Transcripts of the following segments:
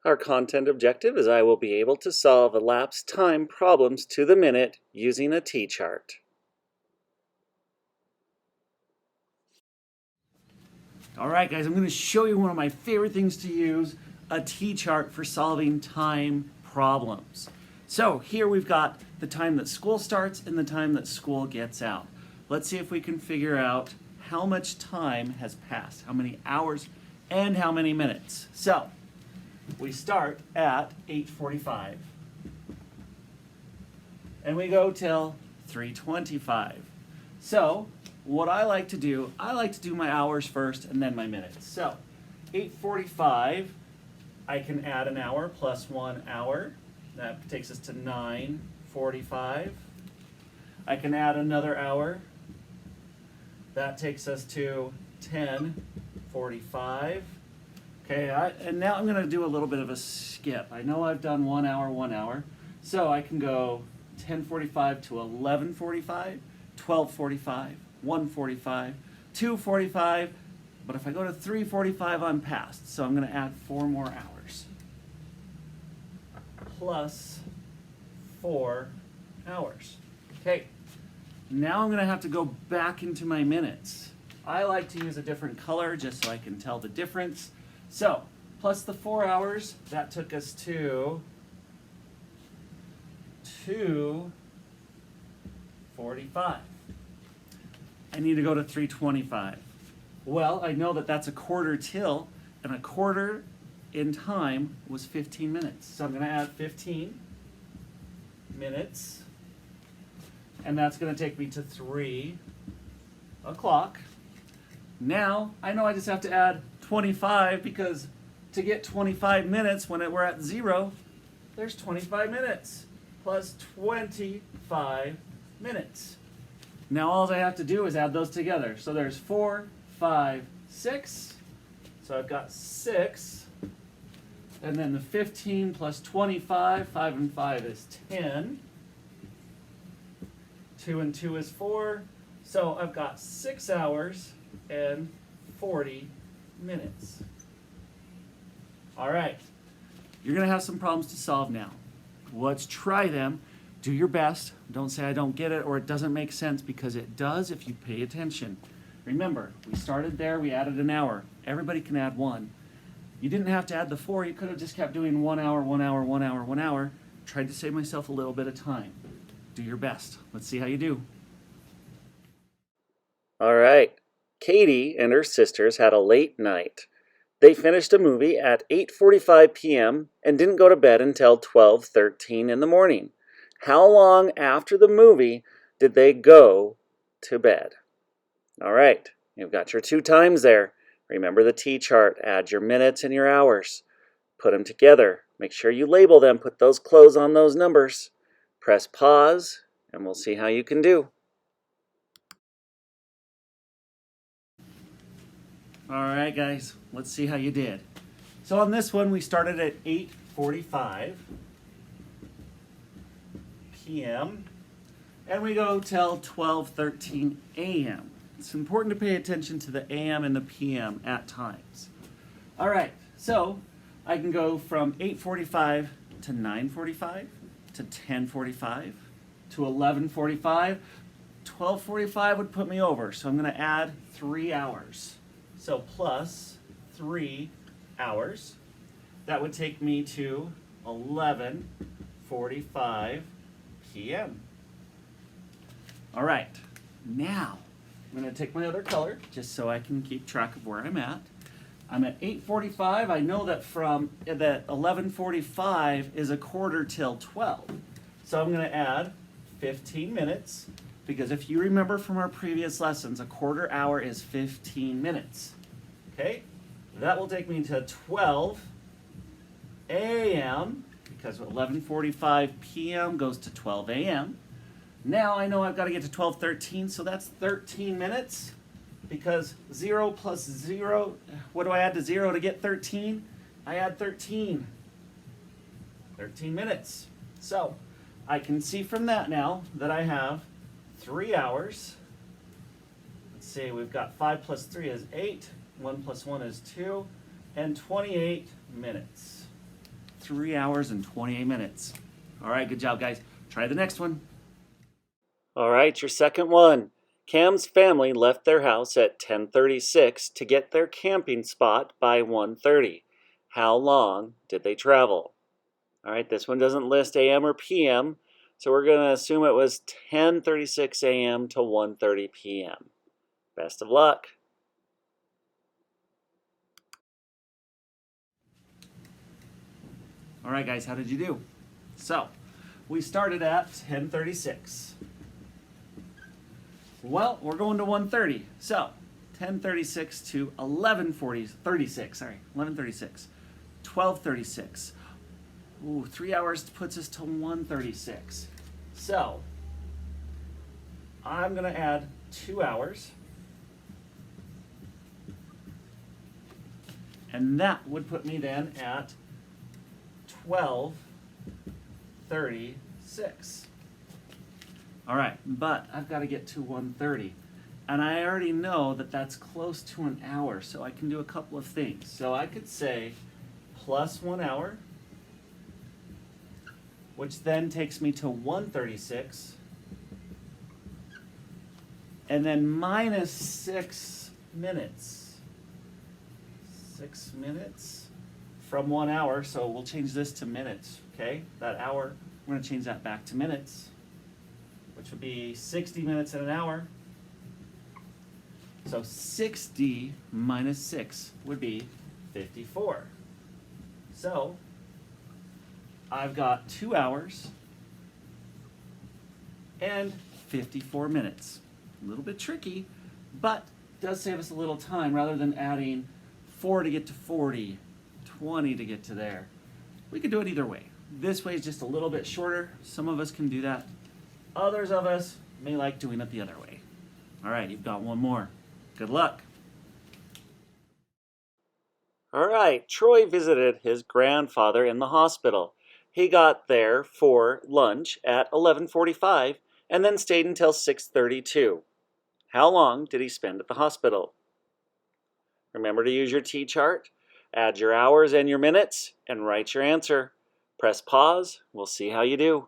Our content objective is I will be able to solve elapsed time problems to the minute using a T-chart. All right, guys, I'm going to show you one of my favorite things to use, a T-chart for solving time problems. So here we've got the time that school starts and the time that school gets out. Let's see if we can figure out how much time has passed, how many hours and how many minutes. So we start at 8:45 and we go till 3:25. So what I like to do my hours first and then my minutes. So 8:45, I can add an hour plus 1 hour. That takes us to 9:45. I can add another hour. That takes us to 10:45. Okay, and now I'm going to do a little bit of a skip. I know I've done 1 hour. So I can go 10:45 to 11:45, 12:45, 1:45, 2:45, but if I go to 3:45, I'm past. So I'm going to add 4 more hours. Plus 4 hours. Okay, now I'm going to have to go back into my minutes. I like to use a different color just so I can tell the difference. So, plus the 4 hours, that took us to 2:45. I need to go to 3:25. Well, I know that that's a quarter till, and a quarter in time was 15 minutes. So I'm going to add 15 minutes, and that's going to take me to 3 o'clock. Now, I know I just have to add 25 because to get 25 minutes when we're at 0, there's 25 minutes plus 25 minutes. Now all I have to do is add those together. So there's 4, 5, 6. So I've got 6. And then the 15 plus 25, 5 and 5 is 10. 2 and 2 is 4. So I've got 6 hours and 40 minutes. All right, you're going to have some problems to solve now. Let's try them. Do your best. Don't say I don't get it or it doesn't make sense, because it does if you pay attention. Remember, we started there, we added an hour. Everybody can add 1. You didn't have to add the 4. You could have just kept doing 1 hour, 1 hour, 1 hour, 1 hour. Tried to save myself a little bit of time. Do your best. Let's see how you do. All right. Katie and her sisters had a late night. They finished a movie at 8:45 p.m. and didn't go to bed until 12:13 in the morning. How long after the movie did they go to bed? All right, you've got your 2 times there. Remember the T-chart. Add your minutes and your hours. Put them together. Make sure you label them. Put those close on those numbers. Press pause, and we'll see how you can do. All right, guys, let's see how you did. So on this one, we started at 8:45 p.m. and we go till 12:13 a.m. It's important to pay attention to the a.m. and the p.m. at times. All right, so I can go from 8:45 to 9:45 to 10:45 to 11:45. 12:45 would put me over, so I'm going to add 3 hours. So plus 3 hours. That would take me to 11:45 p.m. All right, now I'm going to take my other color just so I can keep track of where I'm at. I'm at 8:45. I know that from that 11:45 is a quarter till 12. So I'm going to add 15 minutes, because if you remember from our previous lessons, a quarter hour is 15 minutes. Okay, that will take me to 12 a.m. because 11:45 p.m. goes to 12 a.m. Now I know I've got to get to 12:13, so that's 13 minutes, because 0 plus 0, what do I add to 0 to get 13? I add 13. 13 minutes. So I can see from that now that I have 3 hours. Let's see, we've got 5 plus 3 is 8, 1 plus 1 is 2, and 28 minutes. 3 hours and 28 minutes. All right, good job, guys. Try the next one. All right, your second one. Cam's family left their house at 10:36 to get their camping spot by 1:30. How long did they travel? All right, this one doesn't list AM or PM, so we're going to assume it was 10:36 AM to 1:30 PM. Best of luck. All right, guys, how did you do? So, we started at 10:36. Well, we're going to 1:30. So, 10:36 to 11:36. 12:36. Ooh, 3 hours puts us to 1:36. So, I'm going to add 2 hours. And that would put me then at 12:36. All right, but I've got to get to 1:30. And I already know that that's close to an hour, so I can do a couple of things. So I could say plus 1 hour, which then takes me to 1:36. And then minus 6 minutes. 6 minutes from 1 hour, so we'll change this to minutes, okay? That hour, we're going to change that back to minutes, which would be 60 minutes in an hour. So 60 minus 6 would be 54. So I've got 2 hours and 54 minutes. A little bit tricky, but does save us a little time rather than adding 4 to get to 40, 20 to get to there. We could do it either way. This way is just a little bit shorter. Some of us can do that. Others of us may like doing it the other way. All right, you've got one more. Good luck. All right, Troy visited his grandfather in the hospital. He got there for lunch at 11:45 and then stayed until 6:32. How long did he spend at the hospital? Remember to use your T-chart, add your hours and your minutes, and write your answer. Press pause. We'll see how you do.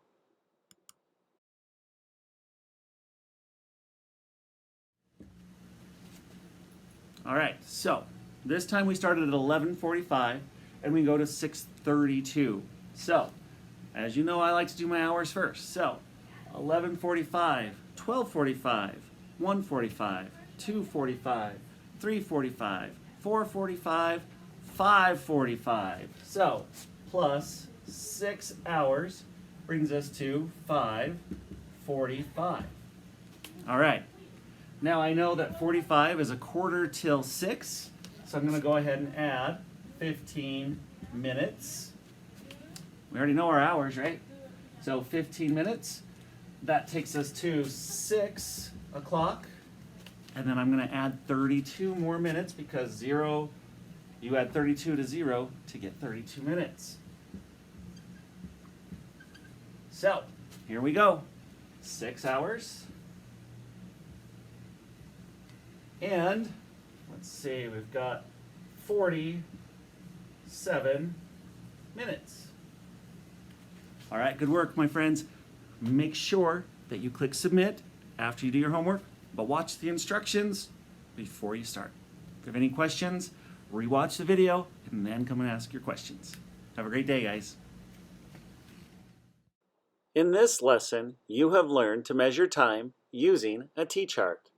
All right, so this time we started at 11:45 and we go to 6:32. So, as you know, I like to do my hours first. So, 11:45, 12:45, 1:45, 2:45, 3:45, 4:45, 5:45. So, plus 6 hours brings us to 5:45. All right. Now I know that 45 is a quarter till 6, so I'm going to go ahead and add 15 minutes. We already know our hours, right? So 15 minutes. That takes us to 6 o'clock. And then I'm going to add 32 more minutes because 0, you add 32 to 0 to get 32 minutes. So here we go. 6 hours. And let's see, we've got 47 minutes. All right, good work, my friends. Make sure that you click submit after you do your homework, but watch the instructions before you start. If you have any questions, rewatch the video and then come and ask your questions. Have a great day, guys. In this lesson, you have learned to measure time using a T-chart.